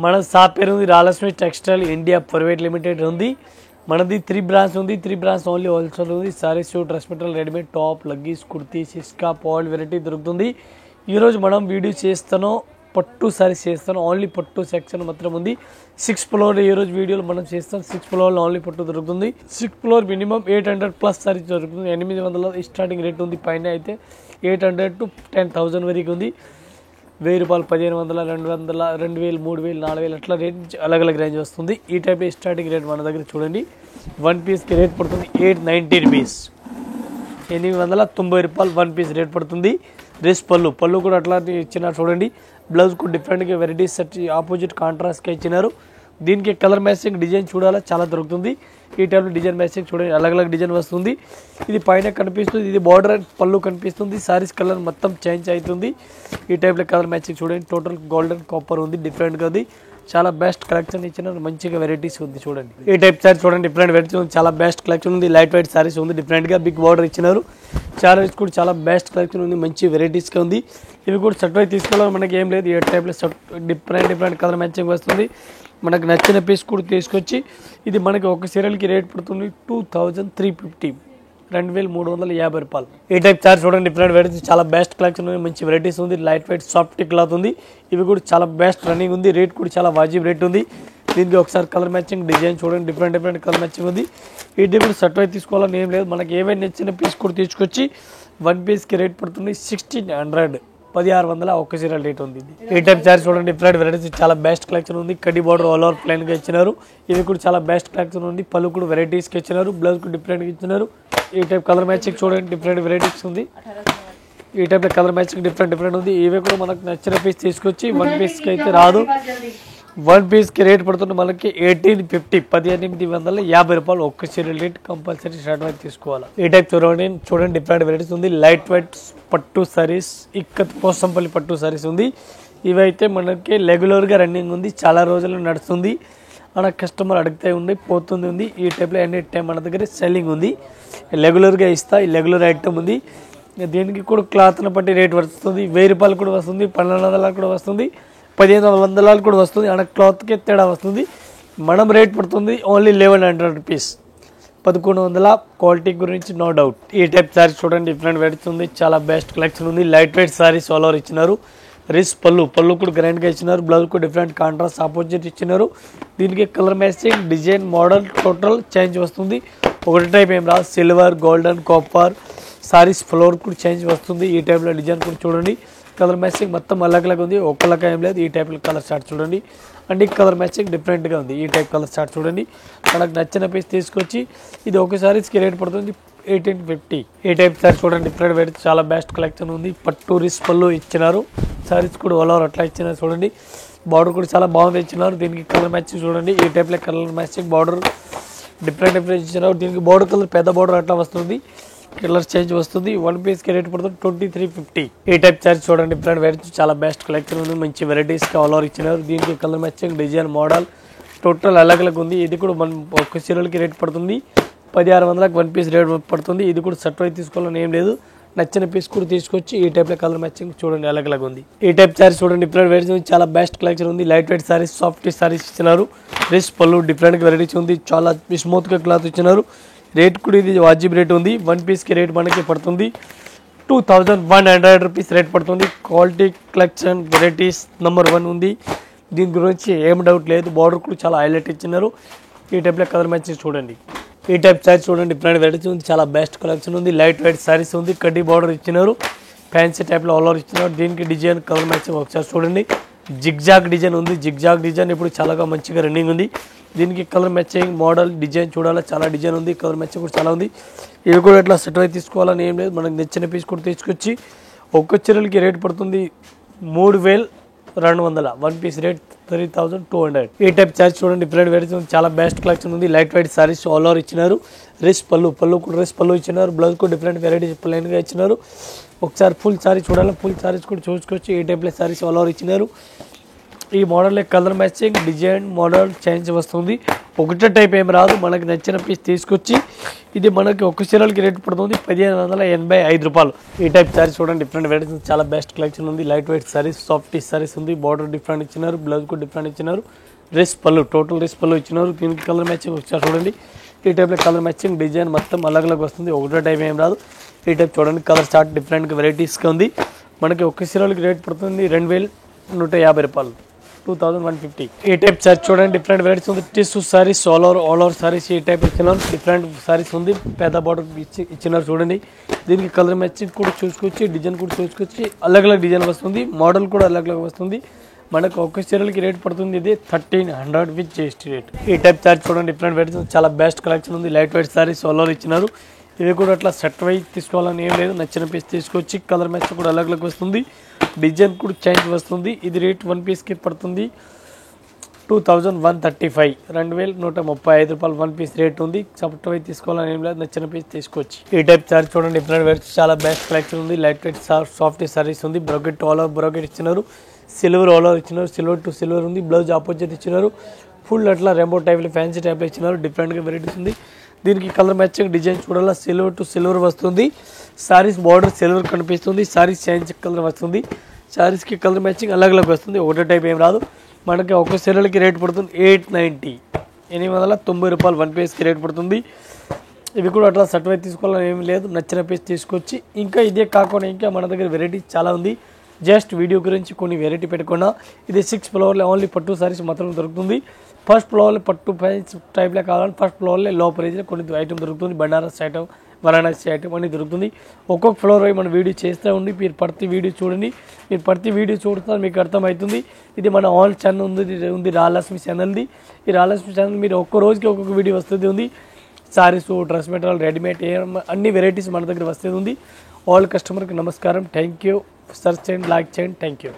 మన షాప్ పేరు ఉంది రాలక్ష్మి టెక్స్టైల్ ఇండియా ప్రైవేట్ లిమిటెడ్ ఉంది. మనది 3 బ్రాంచ్ ఉంది. 3 బ్రాంచ్ ఓన్లీ హోల్సేల్ ఉంది. Saris, suit, dress material, readymade, top, leggings, kurti, సిస్కా, పాల్ వెరైటీ దొరుకుతుంది. ఈరోజు మనం వీడియో చేస్తాను, పట్టు సారీస్ చేస్తాను. ఓన్లీ పట్టు సెక్షన్ మాత్రం ఉంది. 6th ఫ్లోర్ ఈరోజు వీడియోలో మనం చేస్తాం. 6th ఫ్లోర్లో ఓన్లీ పట్టు దొరుకుతుంది. 6th ఫ్లోర్ మినిమం 800+ సారీస్ దొరుకుతుంది. 800 స్టార్టింగ్ రేట్ ఉంది. పైన అయితే 800 to 10,000 వరకు ఉంది. 1000 రూపాయలు, 1500, 200, 2000, 3000, 4000 అట్లా రేంజ్ అలగ్ రేంజ్ వస్తుంది. ఈ టైప్ స్టార్టింగ్ రేట్ మన దగ్గర చూడండి. 1 పీస్కి రేట్ పడుతుంది 890 రూపీస్. 890 రూపాయలు 1 పీస్ రేట్ పడుతుంది. డ్రెస్ పళ్ళు కూడా అట్లా ఇచ్చినారు చూడండి. బ్లౌజ్ కూడా డిఫరెంట్గా వెరైటీస్ ఆపోజిట్ కాంట్రాస్ట్గా ఇచ్చినారు. దీనికి కలర్ మ్యాచింగ్ డిజైన్ చూడాలా చాలా దొరుకుతుంది. ఈ టైప్లో డిజైన్ మ్యాచింగ్ చూడండి, అలగ్ డిజైన్ వస్తుంది. ఇది పైన కనిపిస్తుంది, ఇది బార్డర్ పళ్ళు కనిపిస్తుంది. సారీస్ కలర్ మొత్తం చేంజ్ అవుతుంది. ఈ టైప్లో కలర్ మ్యాచింగ్ చూడండి. టోటల్ గోల్డెన్ కాపర్ ఉంది, డిఫరెంట్గా ఉంది. చాలా బెస్ట్ కలెక్షన్ ఇచ్చిన మంచిగా వెరైటీస్ ఉంది చూడండి. ఈ టైప్ సారీ చూడండి, డిఫరెంట్ వెరైటీస్ ఉంది. చాలా బెస్ట్ కలెక్షన్ ఉంది. లైట్ వెయిట్ సారీస్ ఉంది, డిఫరెంట్గా బిగ్ బార్డర్ ఇచ్చినారు. సారీస్ కూడా చాలా బెస్ట్ కలెక్షన్ ఉంది, మంచి వెరైటీస్గా ఉంది. ఇవి కూడా సెట్ అయి తీసుకోవాలి, మనకి ఏం లేదు. ఈ టైప్లో డిఫరెంట్ కలర్ మ్యాచింగ్ వస్తుంది. మనకు నచ్చిన పీస్ కూడా తీసుకొచ్చి ఇది మనకి ఒక సీరియల్కి రేట్ పడుతుంది 2350, 2350 రూపాయలు. ఈ టైప్ చార్జ్ చూడండి, డిఫరెంట్ వెరైటీస్ చాలా బెస్ట్ కలెక్షన్ ఉంది, మంచి వెరైటీస్ ఉంది. లైట్ వెయిట్ సాఫ్ట్ క్లాత్ ఉంది. ఇవి కూడా చాలా బెస్ట్ రన్నింగ్ ఉంది. రేట్ కూడా చాలా వాజిబ్ రేట్ ఉంది. దీనికి ఒకసారి కలర్ మ్యాచింగ్ డిజైన్ చూడండి, డిఫరెంట్ కలర్ మ్యాచింగ్ ఉంది. ఈ టైప్ సెట్ అయి తీసుకోవాలని ఏం లేదు, మనకి ఏవైనా నచ్చిన పీస్ కూడా తీసుకొచ్చి 1 పీస్కి రేట్ పడుతుంది 1600, 1600 ఒక సీరియల్ రేట్ ఉంది. ఈ టైప్ చార్జ్ చూడండి, డిఫరెంట్ వెరైటీస్ చాలా బెస్ట్ కలెక్షన్ ఉంది. కడ్డీ బార్డర్ ఆల్ ఓవర్ ప్లెయిన్గా ఇచ్చినారు. ఇవి కూడా చాలా బెస్ట్ కలెక్షన్ ఉంది. పళ్ళు కూడా వెరైటీస్కి ఇచ్చినారు. బ్లౌజ్ కూడా డిఫరెంట్గా ఇచ్చినారు. ఈ టైప్ కలర్ మ్యాచింగ్ చూడండి, డిఫరెంట్ వెరైటీస్ ఉంది. ఈ టైప్లో కలర్ మ్యాచింగ్ డిఫరెంట్ ఉంది. ఇవి కూడా మనకు నచ్చిన పీస్ తీసుకొచ్చి 1 పీస్కి అయితే రాదు. 1 పీస్కి రేట్ పడుతుంది మనకి 1850, 1850 రూపాయలు. ఒక్క సీరియల్ రేట్ కంపల్సరీ స్టార్ట్ అయితే తీసుకోవాలి. ఈ టైప్ చూడండి డిఫరెంట్ వెరైటీస్ ఉంది. లైట్ వెయిట్ పట్టు సారీస్, ఇక్కత్ పోసంపల్లి పట్టు సారీస్ ఉంది. ఇవైతే మనకి రెగ్యులర్గా రన్నింగ్ ఉంది, చాలా రోజులు నడుస్తుంది. మన కస్టమర్ అడిగితే ఉండి పోతుంది ఉంది. ఈ టైప్లో ఎనీ టైం మన దగ్గర సెల్లింగ్ ఉంది. రెగ్యులర్గా ఇస్తా, ఈ రెగ్యులర్ ఐటమ్ ఉంది. దీనికి కూడా క్లాత్ని బట్టి రేట్ వస్తుంది. 1000 రూపాయలు కూడా వస్తుంది, 1200 కూడా వస్తుంది, 1500 కూడా వస్తుంది. అక్కడ క్లాత్కి తేడా వస్తుంది. మనం రేట్ పడుతుంది ఓన్లీ 1100 రూపీస్, 1100. క్వాలిటీ గురించి నో డౌట్. ఈ టైప్ సారీస్ చూడండి, డిఫరెంట్ వెరైటీస్ ఉంది. చాలా బెస్ట్ కలెక్షన్ ఉంది. Light weight saris all over ఇచ్చినారు. రిస్ పళ్ళు కూడా గ్రాండ్గా ఇచ్చినారు. బ్లౌజ్ కూడా డిఫరెంట్ కాంట్రాస్ట్ ఆపోజిట్ ఇచ్చినారు. దీనికి colour matching design model total change వస్తుంది. ఒకటి టైప్ ఏం రాదు. Silver, golden, copper saris floor కూడా చేంజ్ వస్తుంది. ఈ టైప్లో డిజైన్ కూడా చూడండి. కలర్ మ్యాచింగ్ మొత్తం అలగ్ ఉంది, ఒక్కలాగా ఏం లేదు. ఈ టైప్లో కలర్ చార్ట్ చూడండి. అంటే కలర్ మ్యాచింగ్ డిఫరెంట్గా ఉంది. ఈ టైప్ కలర్ చార్ట్ చూడండి. మనకు నచ్చిన పీస్ తీసుకొచ్చి ఇది ఒక సారీస్కి రేట్ పడుతుంది 1850. ఈ టైప్ సారీ చూడండి, డిఫరెంట్ వెరైటీ చాలా బెస్ట్ కలెక్షన్ ఉంది. పట్టు రిస్ పళ్ళు ఇచ్చినారు. సారీస్ కూడా ఆల్ ఓవర్ అట్లా ఇచ్చినారు చూడండి. బార్డర్ కూడా చాలా బాగుంది ఇచ్చినారు. దీనికి కలర్ మ్యాచింగ్ చూడండి. ఈ టైప్లో కలర్ మ్యాచింగ్ బార్డర్ డిఫరెంట్ ఇచ్చినారు. దీనికి బార్డర్ కలర్ పెద్ద బార్డర్ అట్లా వస్తుంది, కలర్ చేంజ్ వస్తుంది. 1 పీస్కి రేట్ పడుతుంది 2350. ఈ టైప్ చార్జ్ చూడండి, డిఫరెంట్ వెరైటీస్ చాలా బెస్ట్ కలెక్షన్ ఉంది. మంచి వెరైటీస్కి ఆల్ ఓవర్ ఇచ్చినారు. దీనికి colour matching design model total అలగ్ ఉంది. ఇది కూడా మనం ఒక సీరియల్కి రేట్ పడుతుంది 1600, 1 పీస్ రేట్ పడుతుంది. ఇది కూడా సెట్ అయి తీసుకోవాలని ఏం లేదు. నచ్చిన పీస్ కూడా తీసుకొచ్చి ఈ టైప్లో కలర్ మ్యాచింగ్ చూడండి అలగ్ ఉంది. ఈ టైప్ సారీస్ చూడండి, డిఫరెంట్ వెరైటీస్ చాలా బెస్ట్ కలెక్షన్ ఉంది. Light weight saris, soft saris ఇచ్చినారు. డ్రెస్ పళ్ళు డిఫరెంట్ వెరైటీస్ ఉంది. చాలా స్మూత్గా క్లాత్ ఇచ్చినారు. రేట్ కూడా ఇది వాజిబ్ రేట్ ఉంది. 1 పీస్కి రేట్ మనకి పడుతుంది 2100 రూపీస్ రేట్ పడుతుంది. క్వాలిటీ కలెక్షన్ వెరైటీస్ నెంబర్ 1 ఉంది. దీని గురించి ఏం డౌట్ లేదు. బార్డర్ కూడా చాలా హైలైట్ ఇచ్చినారు. ఈ టైప్లో కలర్ మ్యాచింగ్ చూడండి. ఈ టైప్ సారీస్ చూడండి, డిఫరెంట్ వెరైటీస్ ఉంది. చాలా బెస్ట్ కలెక్షన్ ఉంది. లైట్ వెయిట్ సారీస్ ఉంది. కడ్డీ బార్డర్ ఇచ్చినారు. ఫ్యాన్సీ టైప్లో ఆల్ ఓవర్ ఇచ్చినారు. దీనికి డిజైన్ కలర్ మ్యాచింగ్ ఒకసారి చూడండి. జిగ్జాగ్ డిజైన్ ఉంది. జిగ్జాగ్ డిజైన్ ఇప్పుడు చాలా మంచిగా రన్నింగ్ ఉంది. దీనికి కలర్ మ్యాచింగ్ మోడల్ డిజైన్ చూడాలి, చాలా డిజైన్ ఉంది. కలర్ మ్యాచింగ్ కూడా చాలా ఉంది. ఇవి కూడా ఇట్లా సెట్ అయి తీసుకోవాలని ఏం లేదు. మనకు నచ్చిన పీస్ కూడా తీసుకొచ్చి ఒక్క చీరలకి రేట్ పడుతుంది 3200, 1 పీస్ రేట్ 3200. ఈ టైప్ చార్జ్ చూడండి, డిఫరెంట్ వెరైటీస్ ఉంది. చాలా బెస్ట్ కలెక్షన్ ఉంది. Light weight saris all over ఇచ్చినారు. రిస్ పళ్ళు కూడా రిస్ పళ్ళు ఇచ్చినారు. బ్లౌజ్ కూడా డిఫరెంట్ వెరైటీస్ ప్లెయిన్గా ఇచ్చినారు. ఒకసారి ఫుల్ సారీ చూడాలి, ఫుల్ సారీస్ కూడా చూసుకొచ్చి ఈ టైప్లో సారీస్ ఆల్ ఓవర్ ఇచ్చినారు. ఈ model colour matching design model change వస్తుంది. ఒకటే టైప్ ఏం రాదు. మనకి నచ్చిన పీస్ తీసుకొచ్చి ఇది మనకి ఒక చీరలకి రేట్ పడుతుంది 1585 రూపాయలు. ఈ టైప్ సారీస్ చూడండి, డిఫరెంట్ వెరైటీస్, చాలా బెస్ట్ కలెక్షన్ ఉంది. Light weight saris, soft saris ఉంది. బార్డర్ డిఫరెంట్ ఇచ్చినారు, బ్లౌజ్ కూడా డిఫరెంట్ ఇచ్చినారు. డ్రెస్ పళ్ళు, టోటల్ డ్రెస్ పళ్ళు ఇచ్చినారు. దీనికి కలర్ మ్యాచింగ్ వచ్చారు చూడండి. ఈ టైప్లో కలర్ మ్యాచింగ్ డిజైన్ మొత్తం అలగ్ వస్తుంది. ఒకటే టైప్ ఏం రాదు. ఈ టైప్ చూడండి, కలర్ చార్ట్ డిఫరెంట్ వెరైటీస్గా ఉంది. మనకి ఒక చీరలకి రేట్ పడుతుంది 2150 రూపాయలు, 2150. ఈ టైప్ సారీ చూడండి, డిఫరెంట్ వెరైటీస్ ఉంది. Tissue saris, all over saris ఈ టైప్ ఇచ్చినారు. డిఫరెంట్ సారీస్ ఉంది. పెద్ద బార్డర్ ఇచ్చినారు చూడండి. దీనికి కలర్ మ్యాచింగ్ కూడా చూసుకొచ్చి, డిజైన్ కూడా చూసుకొచ్చి అలగ్ డిజైన్ వస్తుంది. మోడల్ కూడా అలగ్ వస్తుంది. మనకు ఒక చీరలకి రేట్ పడుతుంది ఇది 1300 విత్ GST రేట్. ఈ టైప్ సారీ చూడండి, డిఫరెంట్ వెరైటీస్, చాలా బెస్ట్ కలెక్షన్ ఉంది. Light weight saris all over ఇచ్చినారు. ఇవి కూడా అట్లా సెట్ వైజ్ తీసుకోవాలని ఏం లేదు. నచ్చిన పీస్ తీసుకొచ్చి కలర్ మ్యాచ్ కూడా అలగ్ వస్తుంది. డిజైన్ కూడా చేంజ్ వస్తుంది. ఇది రేట్ వన్ పీస్కి పడుతుంది 2135, 2135 రూపాయలు వన్ పీస్ రేట్ ఉంది. సెట్ వైజ్ తీసుకోవాలని ఏం లేదు. నచ్చిన పీస్ తీసుకోవచ్చు. ఈ టైప్ సారీ చూడండి, డిఫరెంట్ వెరైటీస్, చాలా బెస్ట్ కలెక్షన్ ఉంది. లైట్ వెయిట్ సాఫ్ట్ సారీస్ ఉంది. బ్రోకెట్ ఆల్ ఓవర్ బ్రోకెట్ ఇచ్చినారు. సిల్వర్ ఆల్ ఓవర్ ఇచ్చినారు. సిల్వర్ టు సిల్వర్ ఉంది. బ్లౌజ్ ఆపోజిట్ ఇచ్చినారు. ఫుల్ అట్లా రెయిన్బో టైప్లో ఫ్యాన్సీ టైప్లో ఇచ్చినారు. డిఫరెంట్గా వెరైటీస్ ఉంది. దీనికి కలర్ మ్యాచింగ్ డిజైన్ చూడాలా, సిల్వర్ టు సిల్వర్ వస్తుంది. సారీస్ బార్డర్ సిల్వర్ కనిపిస్తుంది. సారీస్ చేంజ్ కలర్ వస్తుంది. సారీస్కి కలర్ మ్యాచింగ్ అలగ్ వస్తుంది. ఒకటే టైప్ ఏం రాదు. మనకి ఒక చీరలకి రేట్ పడుతుంది 890, 890 రూపాయలు వన్ పీస్కి రేట్ పడుతుంది. ఇవి కూడా అట్లా సెట్ వైజ్ తీసుకోవాలని ఏం లేదు. నచ్చిన పీస్ తీసుకొచ్చి, ఇంకా ఇదే కాకుండా ఇంకా మన దగ్గర వెరైటీస్ చాలా ఉంది. జస్ట్ వీడియో గురించి కొన్ని వెరైటీ పెట్టుకున్నా. ఇది 6 ఫ్లోర్లో ఓన్లీ పట్టు సారీస్ మాత్రం దొరుకుతుంది. ఫస్ట్ ఫ్లోర్లో పట్టు ప్రైస్ టైప్లో కావాలని ఫస్ట్ ఫ్లోర్లో లో ప్రైజ్లో కొన్ని ఐటమ్ దొరుకుతుంది. బనారస్ ఐటమ్, వారణాసి ఐటమ్ అన్ని దొరుకుతుంది. ఒక్కొక్క ఫ్లోర్ అవి మనం వీడియో చేస్తూ ఉండి మీరు ప్రతి వీడియో చూడండి. మీరు ప్రతి వీడియో చూడుతున్నారు, మీకు అర్థమవుతుంది. ఇది మన ఆల్ ఛానల్ ఉంది రాయలక్ష్మి ఛానల్ది. ఈ రాయలక్ష్మి ఛానల్ మీరు ఒక్క రోజుకి ఒక్కొక్క వీడియో వస్తుంది ఉంది. సారీస్, డ్రెస్ మెటీరియల్, రెడీమేడ్ అన్ని వెరైటీస్ మన దగ్గర వస్తుంది ఉంది. ఆల్ కస్టమర్కి నమస్కారం. Thank you. సర్చ్ చేయండి, లైక్ చేయండి. Thank you.